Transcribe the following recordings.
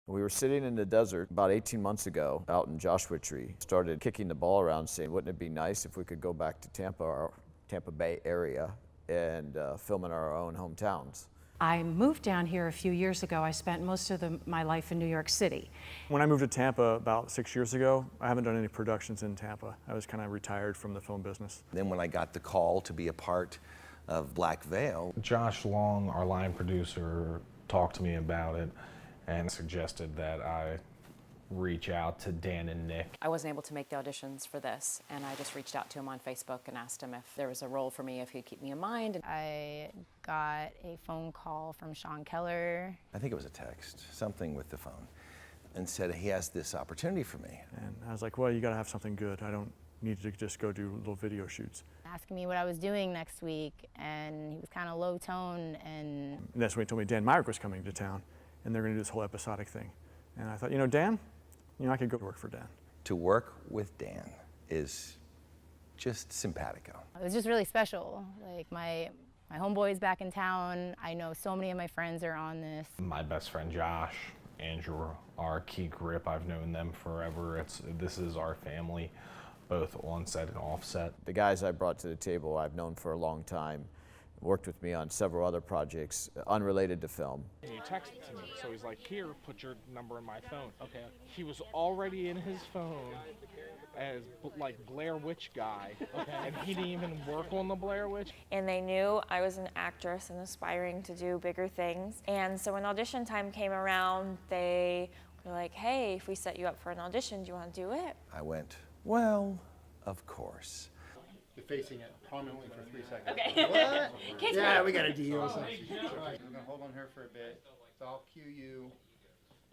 We were sitting in the desert about 18 months ago out in Joshua Tree. Started kicking the ball around saying, wouldn't it be nice if we could go back to Tampa, our Tampa Bay area, and film in our own hometowns. I moved down here a few years ago. I spent most of my life in New York City. When I moved to Tampa about 6 years ago, I haven't done any productions in Tampa. I was kind of retired from the film business. Then when I got the call to be a part of Black Veil, Josh Long, our line producer, talked to me about it and suggested that I reach out to Dan and Nick. I wasn't able to make the auditions for this, and I just reached out to him on Facebook and asked him if there was a role for me, if he'd keep me in mind. I got a phone call from Sean Keller. I think it was a text, something with the phone, and said he has this opportunity for me. And I was like, well, you gotta have something good. I don't need to just go do little video shoots. Asking me what I was doing next week, and he was kind of low tone. And that's when he told me Dan Myrick was coming to town, and they're gonna do this whole episodic thing. And I thought, you know, Dan, I could go work for Dan. To work with Dan is just simpatico. It was just really special. Like my homeboy's back in town. I know so many of my friends are on this. My best friend Josh, Andrew, our key grip. I've known them forever. This is our family, both on set and off set. The guys I brought to the table I've known for a long time, worked with me on several other projects unrelated to film. And he texted to me, so he's like, here, put your number in my phone. Okay. He was already in his phone as like Blair Witch guy, okay, and he didn't even work on the Blair Witch. And they knew I was an actress and aspiring to do bigger things. And so when audition time came around, they were like, hey, if we set you up for an audition, do you want to do it? I went, well, of course. You're facing it prominently for 3 seconds. Okay. What? Yeah, we got a deal. We're gonna hold on her for a bit. So I'll cue you.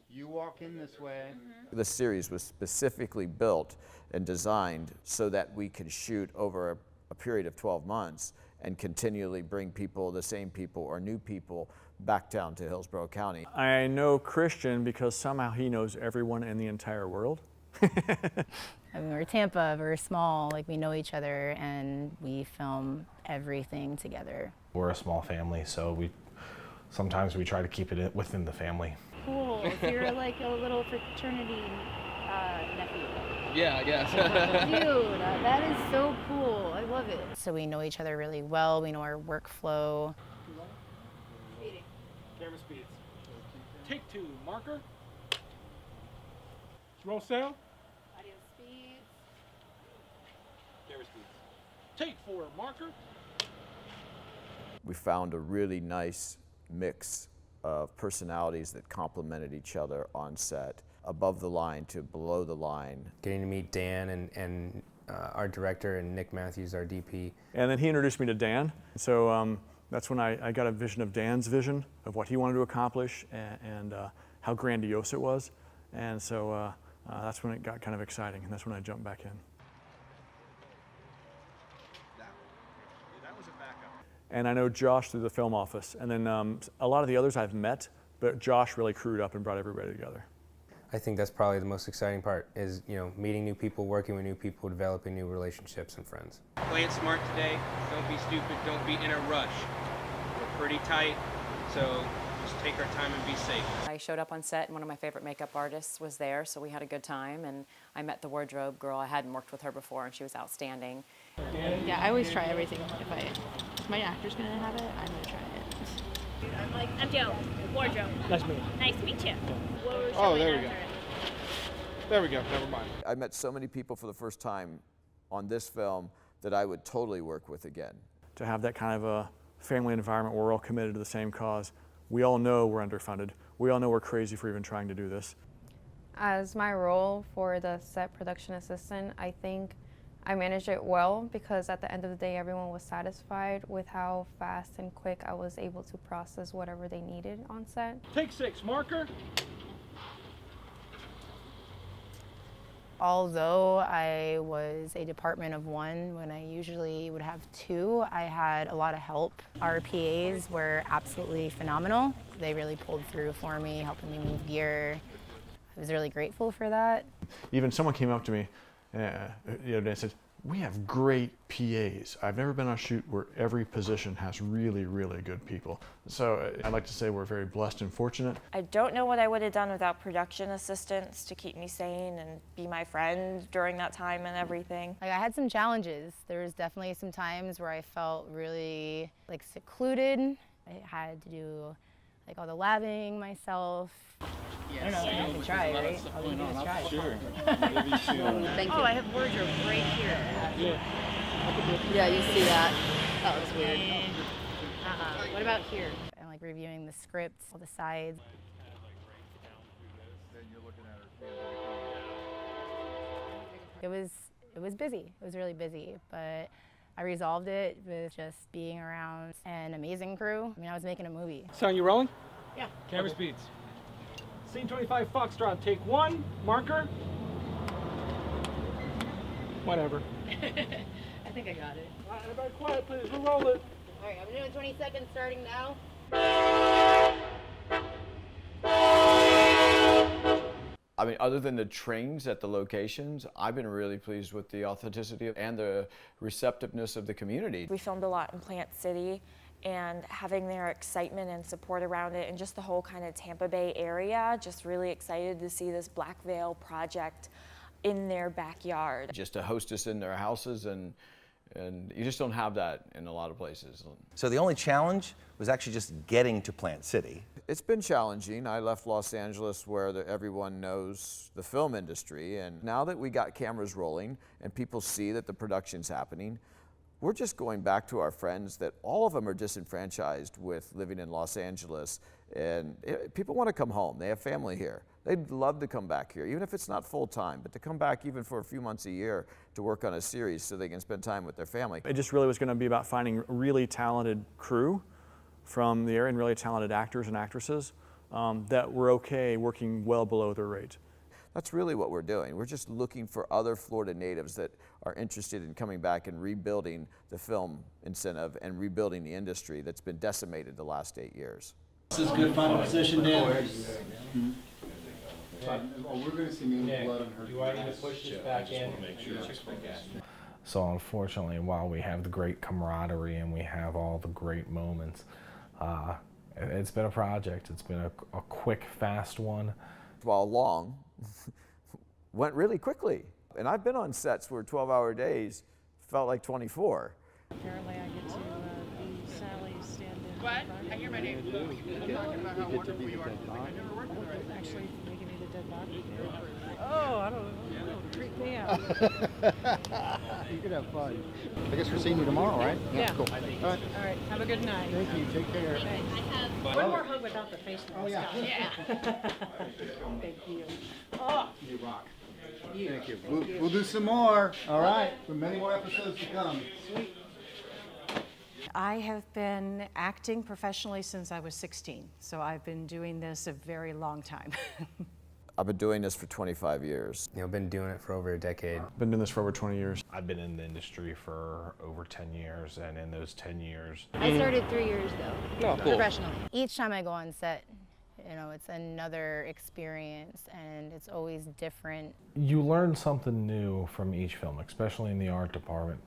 You walk in this way. The series was specifically built and designed so that we could shoot over a period of 12 months and continually bring people, the same people or new people, back down to Hillsborough County. I know Kristian because somehow he knows everyone in the entire world. I mean, we're Tampa, we're small, like we know each other, and we film everything together. We're a small family, so sometimes we try to keep it within the family. Cool. So you're like a little fraternity nephew. Yeah, I guess. Dude, that is so cool. I love it. So we know each other really well. We know our workflow. Camera speeds. Take 2, marker. Roll sound. Audio speeds. Camera speeds. Take 4, marker. We found a really nice mix of personalities that complemented each other on set, above the line to below the line. Getting to meet Dan and our director, and Nick Matthews, our DP. And then he introduced me to Dan. So that's when I got a vision of Dan's vision of what he wanted to accomplish and how grandiose it was. And so that's when it got kind of exciting, and that's when I jumped back in. That was a backup. And I know Josh through the film office, and then a lot of the others I've met, but Josh really crewed up and brought everybody together. I think that's probably the most exciting part, is meeting new people, working with new people, developing new relationships and friends. Play it smart today. Don't be stupid. Don't be in a rush. We're pretty tight, so just take our time and be safe. I showed up on set, and one of my favorite makeup artists was there, so we had a good time, and I met the wardrobe girl. I hadn't worked with her before, and she was outstanding. Yeah, I always try everything. If my actor's gonna have it, I'm gonna try it. I'm Joe, wardrobe. Nice to meet you. Nice to meet you. Oh, there we go. There we go, never mind. I met so many people for the first time on this film that I would totally work with again. To have that kind of a family environment where we're all committed to the same cause. We all know we're underfunded. We all know we're crazy for even trying to do this. As my role for the set production assistant, I think I managed it well because at the end of the day, everyone was satisfied with how fast and quick I was able to process whatever they needed on set. Take 6, marker. Although I was a department of 1 when I usually would have 2, I had a lot of help. Our PAs were absolutely phenomenal. They really pulled through for me, helping me move gear. I was really grateful for that. Even someone came up to me the other day and said, We have great PAs. I've never been on a shoot where every position has really, really good people. So I'd like to say we're very blessed and fortunate. I don't know what I would have done without production assistants to keep me sane and be my friend during that time and everything. Like, I had some challenges. There was definitely some times where I felt really like secluded. I had to do like all the labbing myself. I don't know, you can try, right? I'll give you a try. Sure. Thank you. Oh, I have wardrobe right here. Yeah, you see that. That was weird. What about here? I'm like reviewing the scripts, all the sides. It was busy. It was really busy, but I resolved it with just being around an amazing crew. I mean, I was making a movie. Son, you rolling? Yeah. Camera speeds. Scene 25 Foxtrot, take 1, marker. Whatever. I think I got it. Everybody quiet, please. We're rolling. All right, I'm doing 20 seconds starting now. I mean, other than the trains at the locations, I've been really pleased with the authenticity and the receptiveness of the community. We filmed a lot in Plant City, and having their excitement and support around it and just the whole kind of Tampa Bay area, just really excited to see this Black Veil project in their backyard. Just to host us in their houses, and you just don't have that in a lot of places. So the only challenge was actually just getting to Plant City. It's been challenging. I left Los Angeles where everyone knows the film industry, and now that we got cameras rolling and people see that the production's happening, we're just going back to our friends that all of them are disenfranchised with living in Los Angeles, and people want to come home. They have family here. They'd love to come back here, even if it's not full time, but to come back even for a few months a year to work on a series so they can spend time with their family. It just really was going to be about finding really talented crew from the area and really talented actors and actresses that were okay working well below their rate. That's really what we're doing. We're just looking for other Florida natives that are interested in coming back and rebuilding the film incentive and rebuilding the industry that's been decimated the last 8 years. This is good final position, Dan. Oh, we're going to see me blood on her. Do I need to push this back in? So unfortunately, while we have the great camaraderie and we have all the great moments, it's been a project. It's been a quick, fast one. While long, went really quickly. And I've been on sets where 12-hour days felt like 24. Apparently I get to be Sally's stand-in. What? I hear my name. I'm talking about how wonderful you are. I never worked with her. Actually, making me the dead body. Oh, I don't know. Freak me out. You could have fun. I guess we're seeing you tomorrow, right? Yeah. Cool. All right. All right. Have a good night. Thank you. Take care. Thanks. One more hug without the face mask. Oh, yeah. Yeah. Thank you. Oh. You rock. Thank you. We'll do some more. All right. For many more episodes to come. Sweet. I have been acting professionally since I was 16, so I've been doing this a very long time. I've been doing this for 25 years. I've been doing it for over a decade. Been doing this for over 20 years. I've been in the industry for over 10 years, and in those 10 years... I started 3 years though, Oh, cool. professionally. Each time I go on set, you know, it's another experience and it's always different. You learn something new from each film, especially in the art department.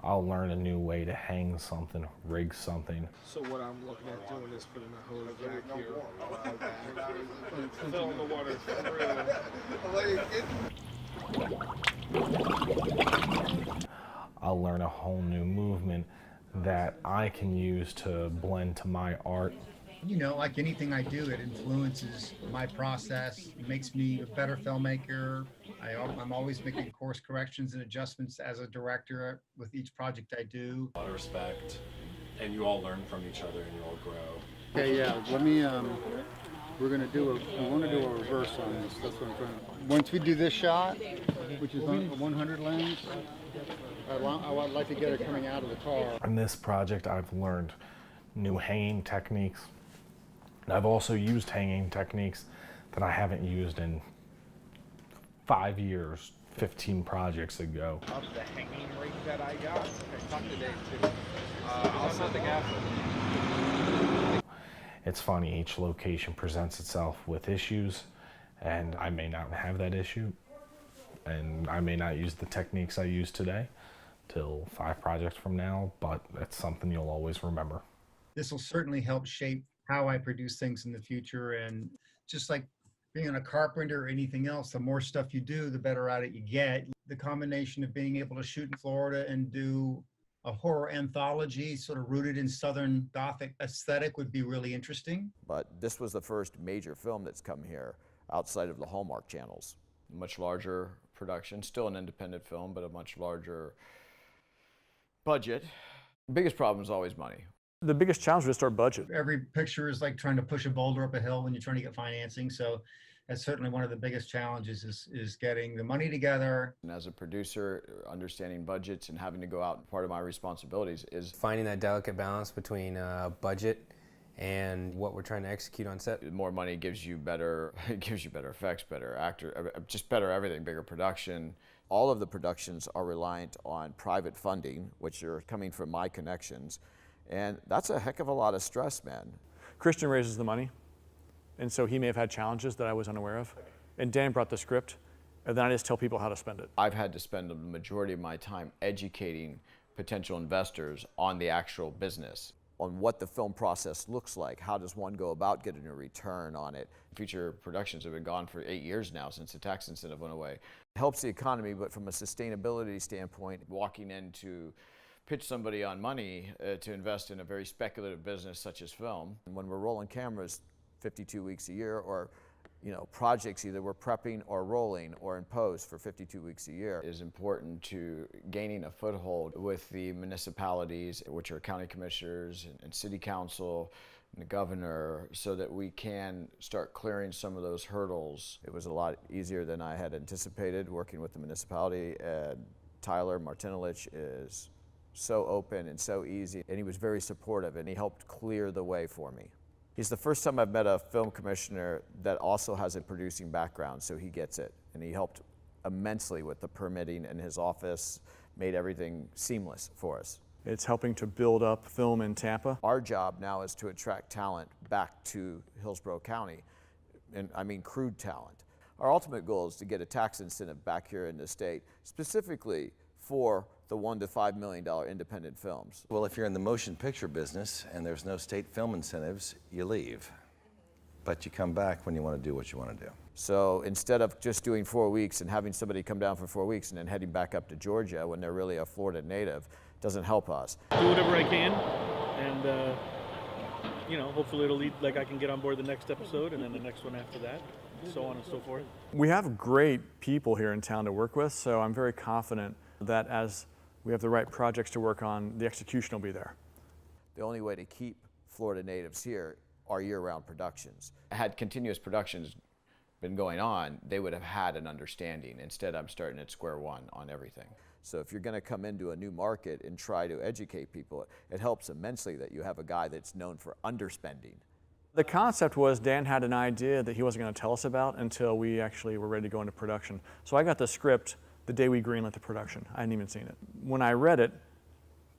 I'll learn a new way to hang something, rig something. So what I'm looking at doing is putting a hose back here. Fill in the water for real. I'll learn a whole new movement that I can use to blend to my art. You know, like anything I do, it influences my process. It makes me a better filmmaker. I'm always making course corrections and adjustments as a director with each project I do. A lot of respect, and you all learn from each other and you all grow. Okay, yeah, let me, we want to do a reverse on this. That's what I'm trying to. Once we do this shot, which is on a 100 lens, I would like to get it coming out of the car. On this project, I've learned new hanging techniques. And I've also used hanging techniques that I haven't used in 5 years, 15 projects ago. Of the hanging rig that I got. Okay, talk to Dave too. I'll set the gaffer. It's funny, each location presents itself with issues, and I may not have that issue, and I may not use the techniques I use today, till 5 projects from now, but it's something you'll always remember. This will certainly help shape how I produce things in the future. And just like being a carpenter or anything else, the more stuff you do, the better at it you get. The combination of being able to shoot in Florida and do a horror anthology sort of rooted in Southern Gothic aesthetic would be really interesting. But this was the first major film that's come here outside of the Hallmark channels. Much larger production, still an independent film, but a much larger budget. The biggest problem is always money. The biggest challenge was our budget. Every picture is like trying to push a boulder up a hill when you're trying to get financing. So that's certainly one of the biggest challenges is getting the money together. And as a producer, understanding budgets and having to go out, part of my responsibilities is finding that delicate balance between budget and what we're trying to execute on set. More money gives you better, it gives you better effects, better actor, just better everything, bigger production. All of the productions are reliant on private funding, which are coming from my connections. And that's a heck of a lot of stress, man. Kristian raises the money, and so he may have had challenges that I was unaware of. And Dan brought the script, and then I just tell people how to spend it. I've had to spend the majority of my time educating potential investors on the actual business, on what the film process looks like. How does one go about getting a return on it? Feature productions have been gone for 8 years now since the tax incentive went away. It helps the economy, but from a sustainability standpoint, walking into pitch somebody on money to invest in a very speculative business such as film. And when we're rolling cameras 52 weeks a year, or projects either we're prepping or rolling or in post for 52 weeks a year, is important to gaining a foothold with the municipalities, which are county commissioners and city council and the governor, so that we can start clearing some of those hurdles. It was a lot easier than I had anticipated working with the municipality. Tyler Martinelich is so open and so easy, and he was very supportive, and he helped clear the way for me. He's the first time I've met a film commissioner that also has a producing background, so he gets it, and he helped immensely with the permitting in his office, made everything seamless for us. It's helping to build up film in Tampa. Our job now is to attract talent back to Hillsborough County, and I mean crude talent. Our ultimate goal is to get a tax incentive back here in the state, specifically for the $1 to $5 million independent films. Well, if you're in the motion picture business and there's no state film incentives, you leave. But you come back when you want to do what you want to do. So instead of just doing 4 weeks and having somebody come down for 4 weeks and then heading back up to Georgia when they're really a Florida native, doesn't help us. Do whatever I can, and hopefully it'll lead, like I can get on board the next episode and then the next one after that, so on and so forth. We have great people here in town to work with, so I'm very confident that as we have the right projects to work on, the execution will be there. The only way to keep Florida natives here are year-round productions. Had continuous productions been going on, they would have had an understanding. Instead, I'm starting at square one on everything. So if you're going to come into a new market and try to educate people, it helps immensely that you have a guy that's known for underspending. The concept was Dan had an idea that he wasn't going to tell us about until we actually were ready to go into production. So I got the script the day we greenlit the production. I hadn't even seen it. When I read it,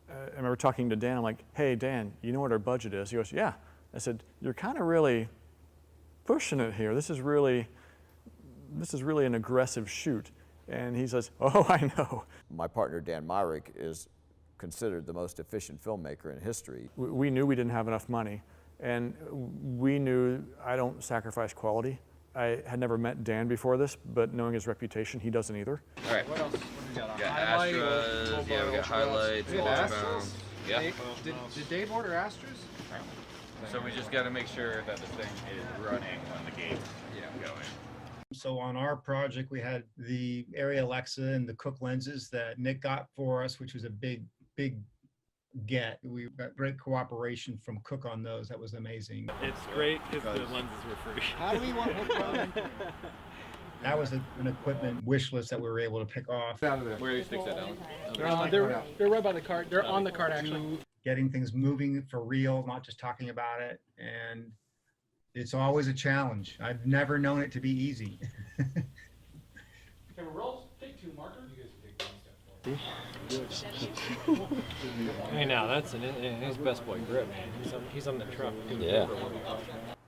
I remember talking to Dan. I'm like, hey, Dan, you know what our budget is? He goes, yeah. I said, you're kind of really pushing it here. This is really an aggressive shoot. And he says, oh, I know. My partner, Dan Myrick, is considered the most efficient filmmaker in history. We knew we didn't have enough money, and we knew I don't sacrifice quality. I had never met Dan before this, but knowing his reputation, he doesn't either. All right. What else? What do we got? We got Astras. Yeah, we got highlights. We got Astras. Yeah. Did Dave order Astras? So we just got to make sure that the thing is running when the game's going. So on our project, we had the Area Alexa and the Cook lenses that Nick got for us, which was a big get. We got great cooperation from Cook on those. That was amazing. It's great because the lenses were free. How do we want to That was an equipment wish list that we were able to pick off. Where do you stick that down? They're right by the cart. They're on the cart, actually. Getting things moving for real, not just talking about it. And it's always a challenge. I've never known it to be easy. Camera rolls. Take two, marker. Hey, now that's his best boy grip, man. He's on the truck. Yeah.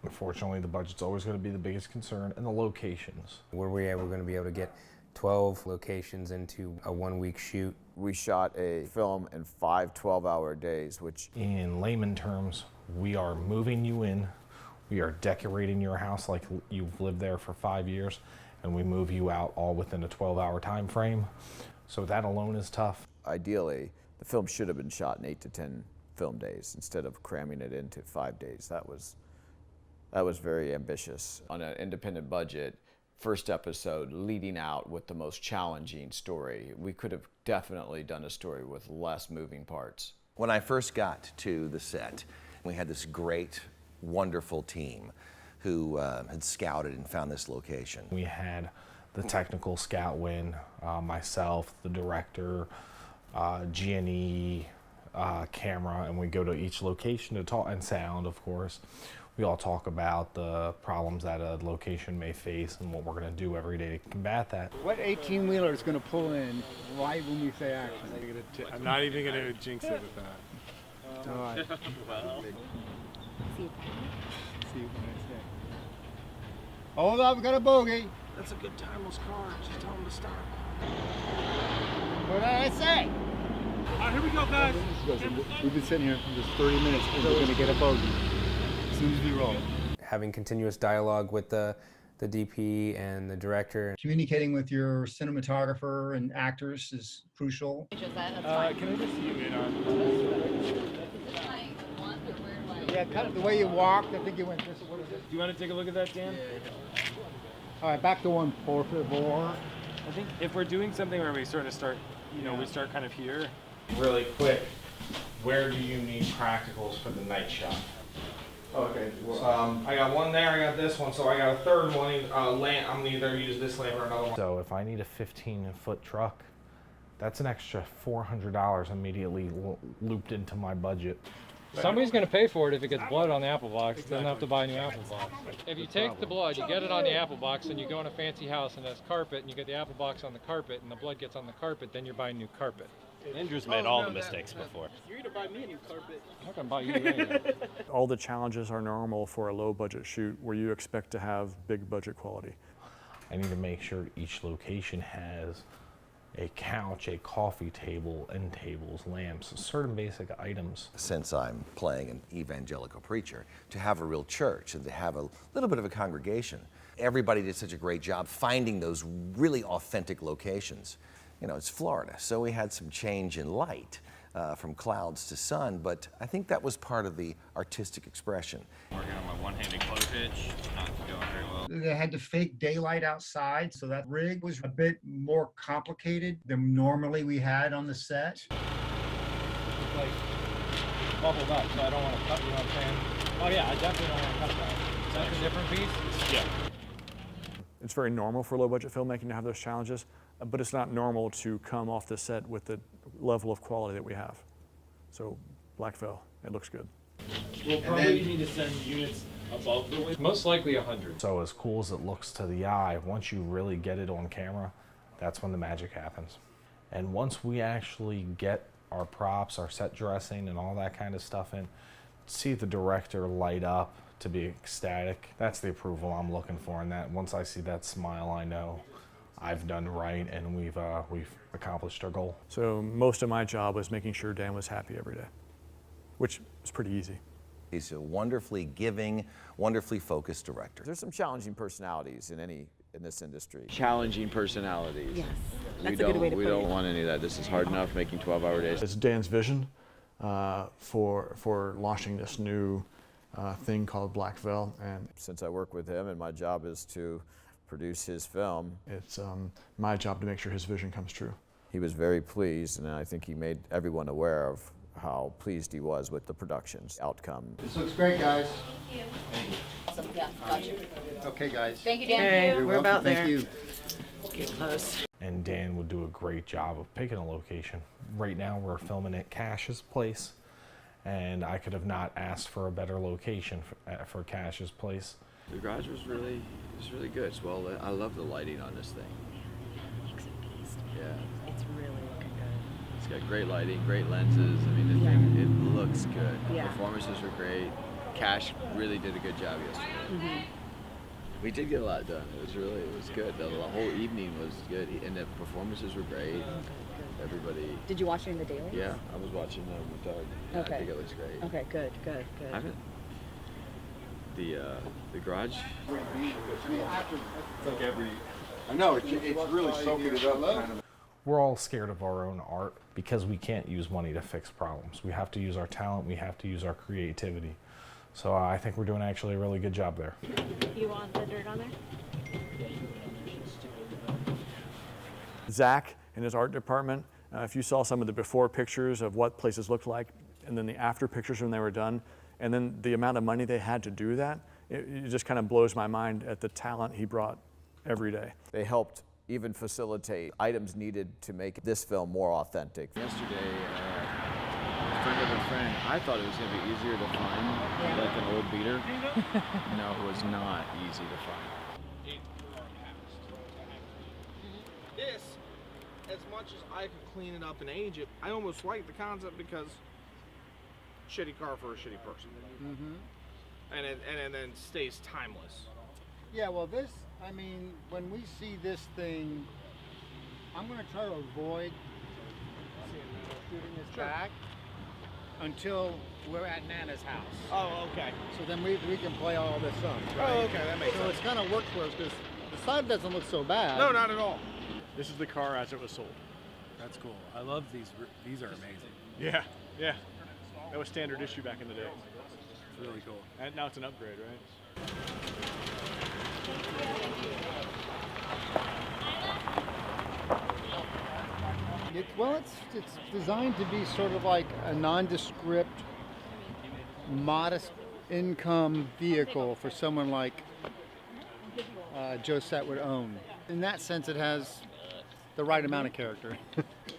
Unfortunately, the budget's always going to be the biggest concern, and the locations. Were we ever going to be able to get 12 locations into a 1-week shoot. We shot a film in 5 12-hour days, which in layman terms, we are moving you in, we are decorating your house like you've lived there for 5 years, and we move you out all within a 12-hour time frame. So that alone is tough. Ideally, the film should have been shot in 8 to 10 film days instead of cramming it into 5 days. That was very ambitious. On an independent budget, first episode leading out with the most challenging story. We could have definitely done a story with less moving parts. When I first got to the set, we had this great, wonderful team who had scouted and found this location. We had the technical scout win, myself, the director, G&E, camera, and we go to each location to talk, and sound, of course. We all talk about the problems that a location may face and what we're going to do every day to combat that. What 18-wheeler is going to pull in right when we say action? I'm not even going to jinx it with that. All right. Well. See what I say. Hold up, we got a bogey. That's a good timeless car. Just tell him to stop. What did I say? All right, here we go, guys. We've been sitting here for just 30 minutes and we're going to get a bogey as soon as we roll. Having continuous dialogue with the DP and the director. Communicating with your cinematographer and actors is crucial. Can I just see you in on? Yeah, kind of the way you walked. I think you went this way. Do you want to take a look at that, Dan? All right, back to 1 por favor. I think if we're doing something where we sort of start, we start kind of here. Really quick, where do you need practicals for the night shot? Okay. I got one there, I got this one, so I got a third one. I'm gonna either use this lamp or another one. So if I need a 15-foot truck, that's an extra $400 immediately looped into my budget. Somebody's going to pay for it if it gets blood on the apple box. Then they'll have to buy a new apple box. If you take the blood, you get it on the apple box, and you go in a fancy house and there's carpet, and you get the apple box on the carpet, and the blood gets on the carpet, then you're buying new carpet. Andrew's made all the mistakes before. You're gonna buy me a new carpet. I'm not going to buy you anything. All the challenges are normal for a low budget shoot where you expect to have big budget quality. I need to make sure each location has a couch, a coffee table, end tables, lamps, certain basic items. Since I'm playing an evangelical preacher, to have a real church and to have a little bit of a congregation. Everybody did such a great job finding those really authentic locations. It's Florida, so we had some change in light from clouds to sun, but I think that was part of the artistic expression. Working on my one-handed close hitch, not going very well. They had to fake daylight outside, so that rig was a bit more complicated than normally we had on the set. It's like bubbled up, so I don't want to cut, you know what I'm saying? Oh yeah, I definitely don't want to cut that. Is that a different piece? Yeah. It's very normal for low budget filmmaking to have those challenges, but it's not normal to come off the set with the level of quality that we have. So Black Veil, it looks good. We'll probably need to send units above the width. Most likely 100. So as cool as it looks to the eye, once you really get it on camera, that's when the magic happens. And once we actually get our props, our set dressing, and all that kind of stuff in, see the director light up to be ecstatic, that's the approval I'm looking for. And that once I see that smile, I know I've done right and we've accomplished our goal. So most of my job was making sure Dan was happy every day, which is pretty easy. He's a wonderfully giving, wonderfully focused director. There's some challenging personalities in this industry. Challenging personalities. Yes, that's a good way to put it. We don't want any of that. This is hard enough making 12-hour days. It's Dan's vision for launching this new thing called Black Veil. And since I work with him and my job is to produce his film, it's my job to make sure his vision comes true. He was very pleased, and I think he made everyone aware of how pleased he was with the production's outcome. This looks great, guys. Thank you. Awesome. Yeah, got you. Okay, guys. Thank you, Dan. Okay, we're about there. Thank you. Get close. And Dan would do a great job of picking a location. Right now we're filming at Cash's place, and I could have not asked for a better location for Cash's place. The garage was really good. It's well lit. I love the lighting on this thing. Makes it beast. Yeah. It's really looking good. It's got great lighting, great lenses. I mean, the thing, it looks good. Yeah. Performances were great. Cash really did a good job yesterday. We did get a lot done. It was good. The whole evening was good, and the performances were great. Everybody. Did you watch it in the daily? Yeah, I was watching them with Doug. Yeah, Okay. I think it looks great. Okay, good. I haven't. The garage. It's like every. I know, it's really soaking it up. Kind of. We're all scared of our own art because we can't use money to fix problems. We have to use our talent, we have to use our creativity. So I think we're doing actually a really good job there. You want the dirt on there? Zach in his art department, if you saw some of the before pictures of what places looked like, and then the after pictures when they were done, and then the amount of money they had to do that, it just kind of blows my mind at the talent he brought every day. They helped even facilitate items needed to make this film more authentic. Yesterday, a friend of a friend, I thought it was going to be easier to find, like an old beater. No, it was not easy to find. This, as much as I could clean it up and age it, I almost like the concept because shitty car for a shitty person. And then stays timeless. Yeah, well, this, I mean, when we see this thing, I'm going to try to avoid shooting this back until we're at Nana's house. Oh, okay. So then we can play all this up. Right? Oh, okay, that makes sense. So it's kind of worked for us because the side doesn't look so bad. No, not at all. This is the car as it was sold. That's cool. I love these. These are amazing. Yeah. That was standard issue back in the day. It's really cool. And now it's an upgrade, right? It's designed to be sort of like a nondescript, modest income vehicle for someone like Josette would own. In that sense, it has the right amount of character.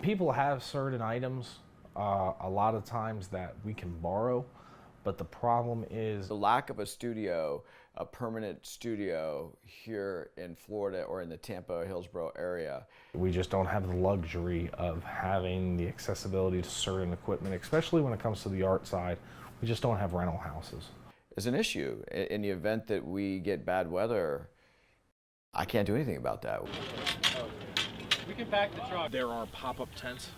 People have certain items a lot of times that we can borrow, but the problem is the lack of a studio, a permanent studio here in Florida or in the Tampa, Hillsborough area. We just don't have the luxury of having the accessibility to certain equipment, especially when it comes to the art side. We just don't have rental houses. It's an issue. In the event that we get bad weather, I can't do anything about that. We can pack the truck. There are pop-up tents.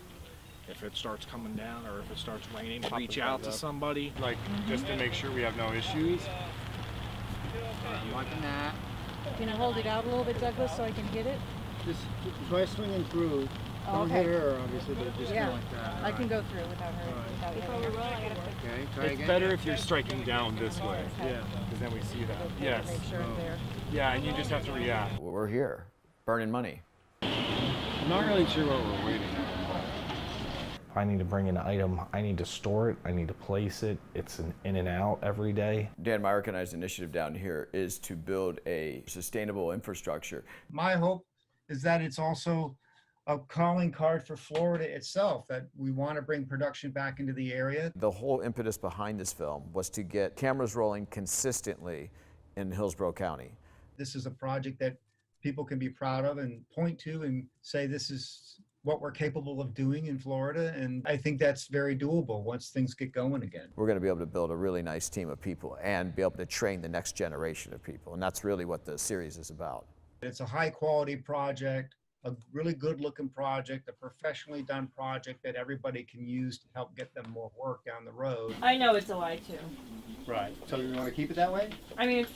If it starts coming down or if it starts raining, reach out to somebody. Like, just to make sure we have no issues. I'm liking that. Can you hold it out a little bit, Douglas, so I can hit it? Just try swinging through. Don't hit her, obviously, but just go like that. I can go through without her. Okay, try It's again. better if you're striking down this way. Yeah, because then we see that. Yes. Make sure it's there. Yeah, and you just have to react. We're here, burning money. I'm not really sure what we're waiting on. If I need to bring an item, I need to store it, I need to place it. It's an in and out every day. Dan Myrick and I's initiative down here is to build a sustainable infrastructure. My hope is that it's also a calling card for Florida itself, that we want to bring production back into the area. The whole impetus behind this film was to get cameras rolling consistently in Hillsborough County. This is a project that people can be proud of and point to and say this is what we're capable of doing in Florida, and I think that's very doable once things get going again. We're going to be able to build a really nice team of people and be able to train the next generation of people, and that's really what the series is about. It's a high quality project, a really good looking project, a professionally done project that everybody can use to help get them more work down the road. I know it's a lie too. Right. So you want to keep it that way? I mean,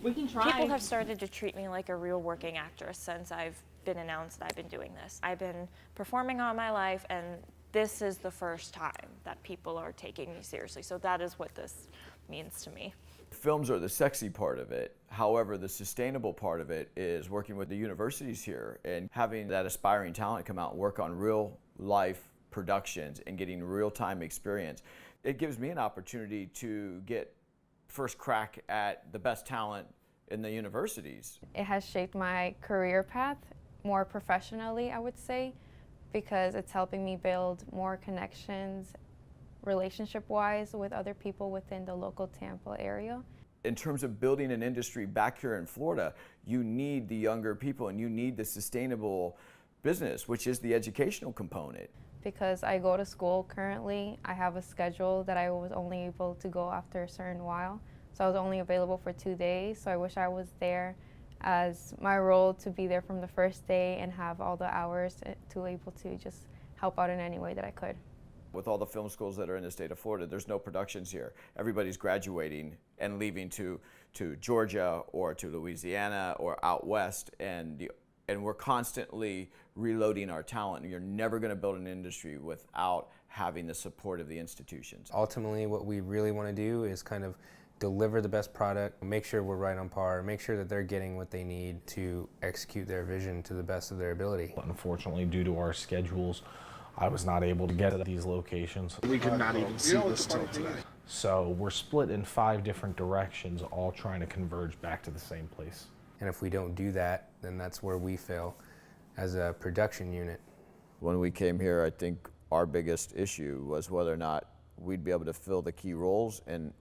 we can try. People have started to treat me like a real working actress since I've been announced that I've been doing this. I've been performing all my life, and this is the first time that people are taking me seriously. So that is what this means to me. Films are the sexy part of it. However, the sustainable part of it is working with the universities here and having that aspiring talent come out and work on real life productions and getting real-time experience. It gives me an opportunity to get first crack at the best talent in the universities. It has shaped my career path more professionally, I would say, because it's helping me build more connections relationship-wise with other people within the local Tampa area. In terms of building an industry back here in Florida, you need the younger people and you need the sustainable business, which is the educational component. Because I go to school currently, I have a schedule that I was only able to go after a certain while. so I was only available for 2 days. So I wish I was there, as my role to be there from the first day and have all the hours to able to just help out in any way that I could. With all the film schools that are in the state of Florida, there's no productions here. Everybody's graduating and leaving to Georgia or to Louisiana or out west, and we're constantly reloading our talent. You're never going to build an industry without having the support of the institutions. Ultimately, what we really want to do is kind of deliver the best product, make sure we're right on par, make sure that they're getting what they need to execute their vision to the best of their ability. Unfortunately, due to our schedules, I was not able to get to these locations. We could not even see this till today. So we're split in 5 different directions, all trying to converge back to the same place. And if we don't do that, then that's where we fail as a production unit. When we came here, I think our biggest issue was whether or not we'd be able to fill the key roles, and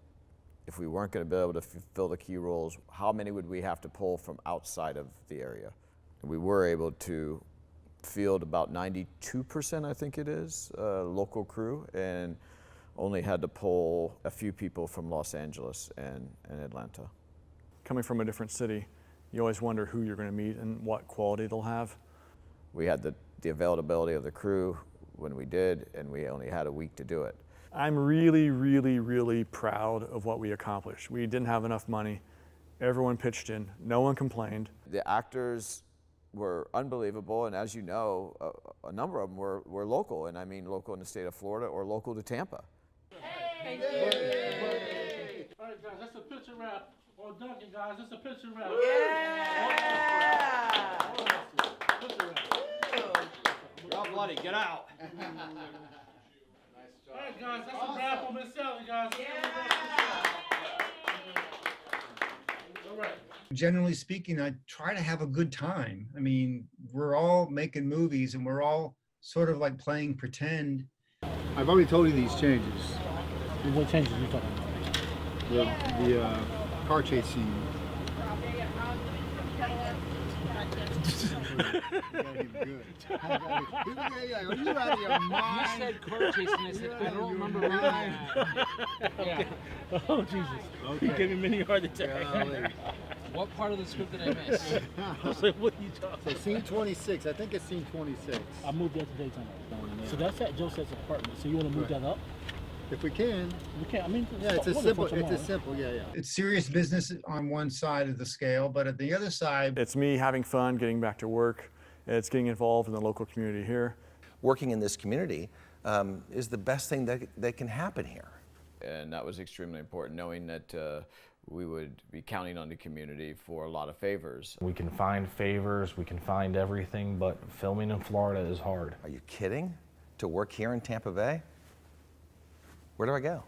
if we weren't going to be able to fill the key roles, how many would we have to pull from outside of the area? And we were able to field about 92%, I think it is, local crew, and only had to pull a few people from Los Angeles and Atlanta. Coming from a different city, you always wonder who you're going to meet and what quality they'll have. We had the availability of the crew when we did, and we only had a week to do it. I'm really, really, really proud of what we accomplished. We didn't have enough money. Everyone pitched in. No one complained. The actors were unbelievable, and as you know, a number of them were local, and I mean local in the state of Florida or local to Tampa. Hey. Hey. All right, guys, that's a picture wrap. Or Duncan, guys, that's a picture wrap. Yeah! Y'all bloody, get out. All right, guys, that's a wrap on Miss Sally, guys. All right. Generally speaking, I try to have a good time. I mean, we're all making movies and we're all sort of like playing pretend. I've already told you these changes. What changes are you talking about? The car chase scene. Good. Are you out of your mind? You said car chase and I said, I don't remember reading that. Yeah. Oh, Jesus. Okay. You gave me many heart attacks. What part of the script did I miss? I was like, what are you talking So scene 26, I think it's scene 26. I moved that to daytime. So that's at Joseph's apartment. So you want to move that up? If we can. We can. I mean, yeah, it's a simple, yeah. It's serious business on one side of the scale, but at the other side, It's me having fun, getting back to work. It's getting involved in the local community here. Working in this community is the best thing that can happen here. And that was extremely important, knowing that we would be counting on the community for a lot of favors. We can find favors, we can find everything, but filming in Florida is hard. Are you kidding? To work here in Tampa Bay? Where do I go?